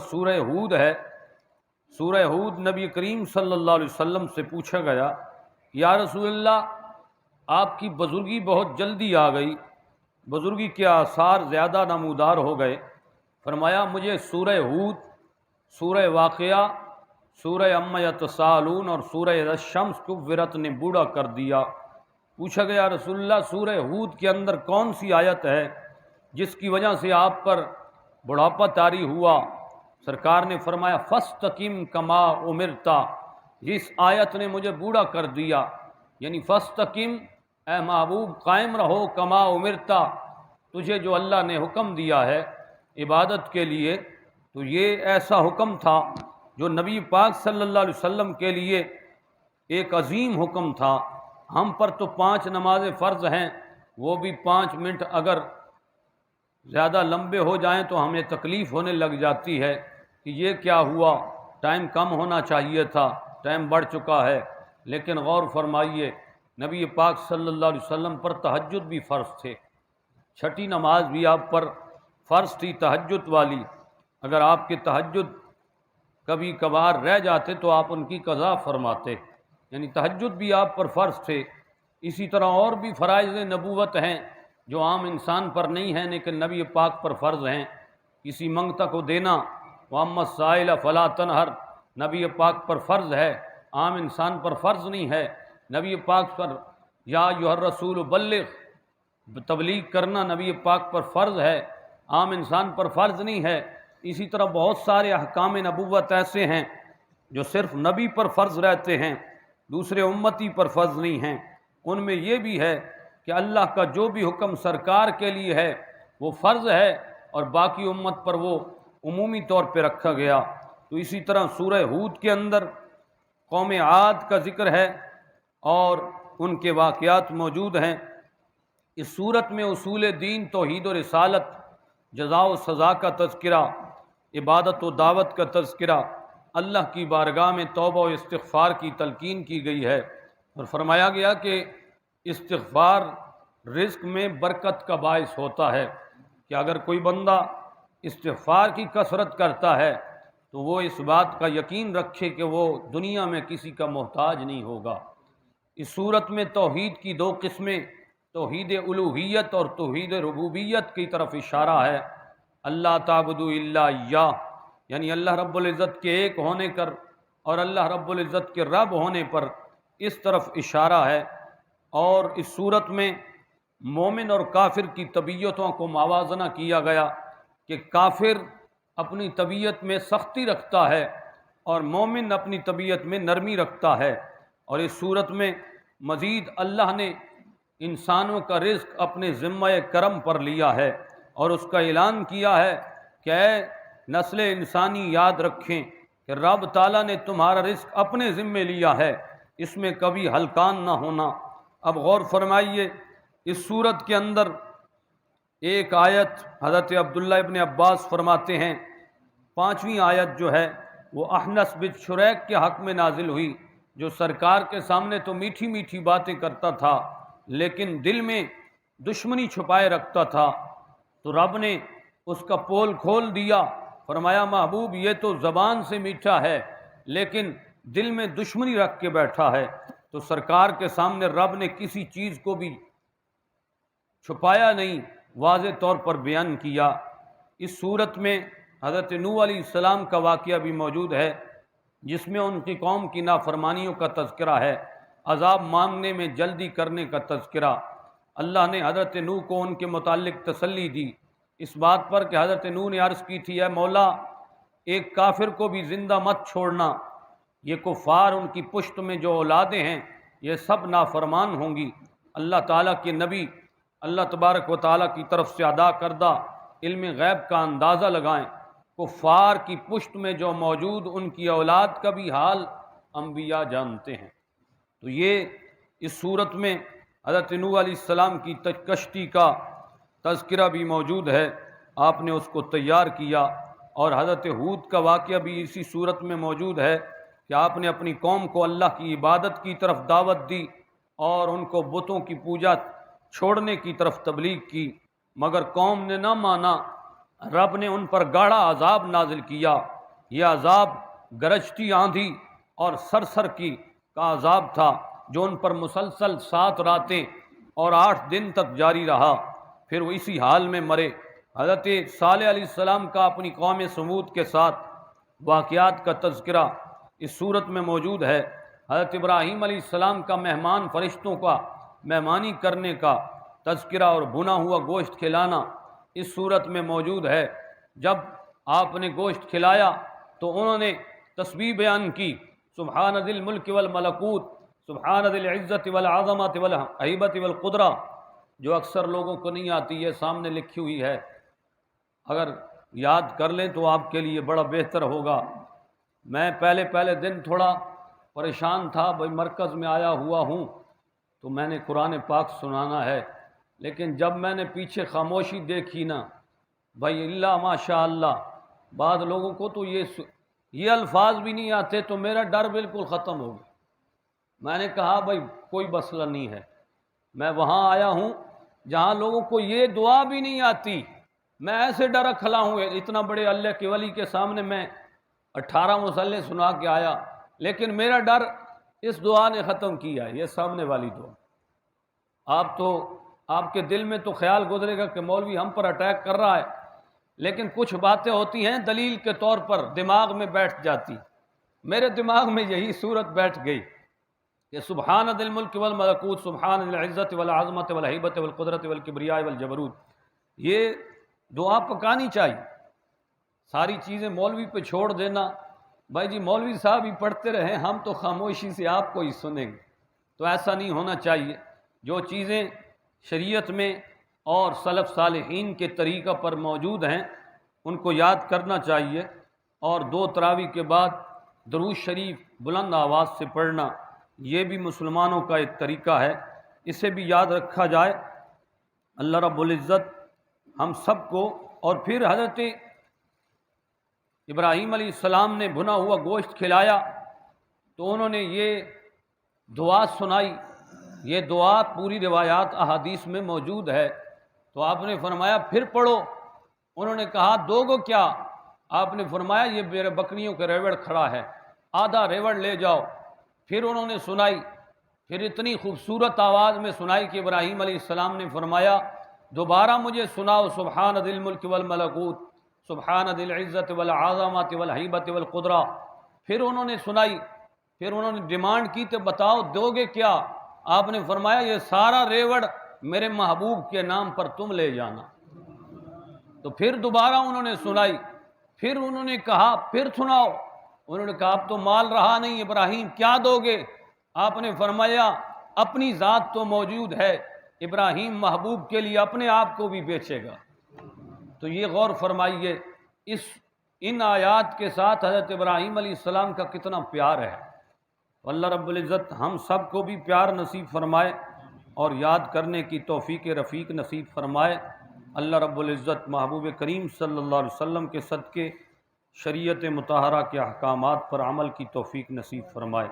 سورہ ہود ہے۔ سورہ ہود نبی کریم صلی اللہ علیہ وسلم سے پوچھا گیا، یا رسول اللہ، آپ کی بزرگی بہت جلدی آ گئی، بزرگی کے آثار زیادہ نمودار ہو گئے۔ فرمایا مجھے سورہ ہود، سورہ واقعہ، سورہ عما یتساءلون اور سورہ اذا الشمس کورت نے بوڑھا کر دیا۔ پوچھا گیا رسول اللہ، سورہ ہود کے اندر کون سی آیت ہے جس کی وجہ سے آپ پر بڑھاپا طاری ہوا؟ سرکار نے فرمایا فاستقم کما امرتا، جس آیت نے مجھے بوڑھا کر دیا، یعنی فاستقم، اے محبوب قائم رہو، کما امرتا، تجھے جو اللہ نے حکم دیا ہے عبادت کے لیے، تو یہ ایسا حکم تھا جو نبی پاک صلی اللہ علیہ وسلم کے لیے ایک عظیم حکم تھا۔ ہم پر تو 5 نمازیں فرض ہیں، وہ بھی 5 منٹ اگر زیادہ لمبے ہو جائیں تو ہمیں تکلیف ہونے لگ جاتی ہے کہ یہ کیا ہوا، ٹائم کم ہونا چاہیے تھا، ٹائم بڑھ چکا ہے۔ لیکن غور فرمائیے، نبی پاک صلی اللہ علیہ وسلم پر تہجد بھی فرض تھے، چھٹی نماز بھی آپ پر فرض تھی تہجد والی۔ اگر آپ کے تہجد کبھی کبھار رہ جاتے تو آپ ان کی قضا فرماتے، یعنی تہجد بھی آپ پر فرض تھے۔ اسی طرح اور بھی فرائض نبوت ہیں جو عام انسان پر نہیں ہیں لیکن نبی پاک پر فرض ہیں۔ کسی منگتا کو دینا، وَأَمَّا السَّائِلَ فَلَا تَنْهَرْ، نبی پاک پر فرض ہے، عام انسان پر فرض نہیں ہے۔ نبی پاک پر یا ایھا الرسول بلغ، تبلیغ کرنا نبی پاک پر فرض ہے، عام انسان پر فرض نہیں ہے۔ اسی طرح بہت سارے احکام نبوت ایسے ہیں جو صرف نبی پر فرض رہتے ہیں، دوسرے امتی پر فرض نہیں ہیں۔ ان میں یہ بھی ہے کہ اللہ کا جو بھی حکم سرکار کے لیے ہے وہ فرض ہے اور باقی امت پر وہ عمومی طور پہ رکھا گیا۔ تو اسی طرح سورہ ہود کے اندر قوم عاد کا ذکر ہے اور ان کے واقعات موجود ہیں۔ اس صورت میں اصول دین، توحید و رسالت، جزا و سزا کا تذکرہ، عبادت و دعوت کا تذکرہ، اللہ کی بارگاہ میں توبہ و استغفار کی تلقین کی گئی ہے، اور فرمایا گیا کہ استغفار رزق میں برکت کا باعث ہوتا ہے، کہ اگر کوئی بندہ استغفار کی کثرت کرتا ہے تو وہ اس بات کا یقین رکھے کہ وہ دنیا میں کسی کا محتاج نہیں ہوگا۔ اس صورت میں توحید کی 2 قسمیں، توحید الوہیت اور توحید ربوبیت کی طرف اشارہ ہے۔ اللہ تعبدوا الا ایاہ، یعنی اللہ رب العزت کے ایک ہونے پر اور اللہ رب العزت کے رب ہونے پر، اس طرف اشارہ ہے۔ اور اس صورت میں مومن اور کافر کی طبیعتوں کو موازنہ کیا گیا کہ کافر اپنی طبیعت میں سختی رکھتا ہے اور مومن اپنی طبیعت میں نرمی رکھتا ہے۔ اور اس صورت میں مزید اللہ نے انسانوں کا رزق اپنے ذمہ کرم پر لیا ہے اور اس کا اعلان کیا ہے کہ اے نسل انسانی یاد رکھیں کہ رب تعالیٰ نے تمہارا رزق اپنے ذمے لیا ہے، اس میں کبھی ہلکان نہ ہونا۔ اب غور فرمائیے، اس صورت کے اندر ایک آیت حضرت عبداللہ ابن عباس فرماتے ہیں، 5ویں آیت جو ہے وہ احنس بن شریک کے حق میں نازل ہوئی، جو سرکار کے سامنے تو میٹھی میٹھی باتیں کرتا تھا لیکن دل میں دشمنی چھپائے رکھتا تھا۔ تو رب نے اس کا پول کھول دیا، فرمایا محبوب یہ تو زبان سے میٹھا ہے لیکن دل میں دشمنی رکھ کے بیٹھا ہے۔ تو سرکار کے سامنے رب نے کسی چیز کو بھی چھپایا نہیں، واضح طور پر بیان کیا۔ اس صورت میں حضرت نوح علیہ السلام کا واقعہ بھی موجود ہے جس میں ان کی قوم کی نافرمانیوں کا تذکرہ ہے، عذاب مانگنے میں جلدی کرنے کا تذکرہ۔ اللہ نے حضرت نوح کو ان کے متعلق تسلی دی اس بات پر کہ حضرت نوح نے عرض کی تھی، اے مولا ایک کافر کو بھی زندہ مت چھوڑنا، یہ کفار ان کی پشت میں جو اولادیں ہیں یہ سب نافرمان ہوں گی۔ اللہ تعالیٰ کے نبی اللہ تبارک و تعالیٰ کی طرف سے عطا کردہ علم غیب کا اندازہ لگائیں، کفار کی پشت میں جو موجود ان کی اولاد کا بھی حال انبیاء جانتے ہیں۔ تو یہ اس صورت میں حضرت نوح علیہ السلام کی کشتی کا تذکرہ بھی موجود ہے، آپ نے اس کو تیار کیا۔ اور حضرت ہود کا واقعہ بھی اسی صورت میں موجود ہے کہ آپ نے اپنی قوم کو اللہ کی عبادت کی طرف دعوت دی اور ان کو بتوں کی پوجا چھوڑنے کی طرف تبلیغ کی، مگر قوم نے نہ مانا رب نے ان پر گاڑھا عذاب نازل کیا۔ یہ عذاب گرجتی آندھی اور سرسر کی کا عذاب تھا جو ان پر مسلسل 7 راتیں اور 8 دن تک جاری رہا، پھر وہ اسی حال میں مرے۔ حضرت صالح علیہ السلام کا اپنی قوم سمود کے ساتھ واقعات کا تذکرہ اس صورت میں موجود ہے۔ حضرت ابراہیم علیہ السلام کا مہمان فرشتوں کا مہمانی کرنے کا تذکرہ اور بھنا ہوا گوشت کھلانا اس صورت میں موجود ہے۔ جب آپ نے گوشت کھلایا تو انہوں نے تسبیح بیان کی، سبحان ذی الملک والملکوت، سبحان ذی العزت والعظمت والہیبت والقدرہ، جو اکثر لوگوں کو نہیں آتی ہے، سامنے لکھی ہوئی ہے، اگر یاد کر لیں تو آپ کے لیے بڑا بہتر ہوگا۔ میں پہلے دن تھوڑا پریشان تھا، بھائی مرکز میں آیا ہوا ہوں تو میں نے قرآن پاک سنانا ہے، لیکن جب میں نے پیچھے خاموشی دیکھی نا، بھائی اللہ ماشاء اللہ، بعض لوگوں کو تو یہ الفاظ بھی نہیں آتے، تو میرا ڈر بالکل ختم ہو گیا۔ میں نے کہا بھائی کوئی مسئلہ نہیں ہے، میں وہاں آیا ہوں جہاں لوگوں کو یہ دعا بھی نہیں آتی، میں ایسے ڈر کھلا ہوں، اتنا بڑے اللہ کے ولی کے سامنے میں 18 مصلے سنا کے آیا، لیکن میرا ڈر اس دعا نے ختم کیا، یہ سامنے والی دعا۔ آپ کے دل میں تو خیال گزرے گا کہ مولوی ہم پر اٹیک کر رہا ہے، لیکن کچھ باتیں ہوتی ہیں دلیل کے طور پر دماغ میں بیٹھ جاتی۔ میرے دماغ میں یہی صورت بیٹھ گئی کہ سبحان ذی الملک والملکوت، سبحان ذی العزت والعظمت والہیبت والقدرت والکبریاء والجبروت، یہ دعا پکانی چاہیے۔ ساری چیزیں مولوی پہ چھوڑ دینا، بھائی جی مولوی صاحب ہی پڑھتے رہیں، ہم تو خاموشی سے آپ کو ہی سنیں گے، تو ایسا نہیں ہونا چاہیے۔ جو چیزیں شریعت میں اور سلف صالحین کے طریقہ پر موجود ہیں ان کو یاد کرنا چاہیے، اور 2 تراویح کے بعد درود شریف بلند آواز سے پڑھنا، یہ بھی مسلمانوں کا ایک طریقہ ہے، اسے بھی یاد رکھا جائے۔ اللہ رب العزت ہم سب کو، اور پھر حضرت ابراہیم علیہ السلام نے بھنا ہوا گوشت کھلایا تو انہوں نے یہ دعا سنائی۔ یہ دعا پوری روایات احادیث میں موجود ہے، تو آپ نے فرمایا پھر پڑھو۔ انہوں نے کہا دو گو کیا؟ آپ نے فرمایا یہ میرے بکریوں کے ریوڑ کھڑا ہے، آدھا ریوڑ لے جاؤ۔ پھر انہوں نے سنائی، پھر اتنی خوبصورت آواز میں سنائی کہ ابراہیم علیہ السلام نے فرمایا دوبارہ مجھے سناؤ، سبحان ذی الملک والملکوت، سبحان ذی العزت والعظمت والہیبت والقدرہ۔ پھر انہوں نے سنائی، پھر انہوں نے ڈیمانڈ کی تو بتاؤ دو گے کیا؟ آپ نے فرمایا یہ سارا ریوڑ میرے محبوب کے نام پر تم لے جانا۔ تو پھر دوبارہ انہوں نے سنائی، پھر انہوں نے کہا پھر سناؤ۔ انہوں نے کہا اب تو مال رہا نہیں ابراہیم، کیا دو گے؟ آپ نے فرمایا اپنی ذات تو موجود ہے، ابراہیم محبوب کے لیے اپنے آپ کو بھی بیچے گا۔ تو یہ غور فرمائیے، ان آیات کے ساتھ حضرت ابراہیم علیہ السلام کا کتنا پیار ہے۔ اللہ رب العزت ہم سب کو بھی پیار نصیب فرمائے اور یاد کرنے کی توفیق رفیق نصیب فرمائے۔ اللہ رب العزت محبوب کریم صلی اللہ علیہ وسلم کے صدقے شریعت مطہرہ کے احکامات پر عمل کی توفیق نصیب فرمائے۔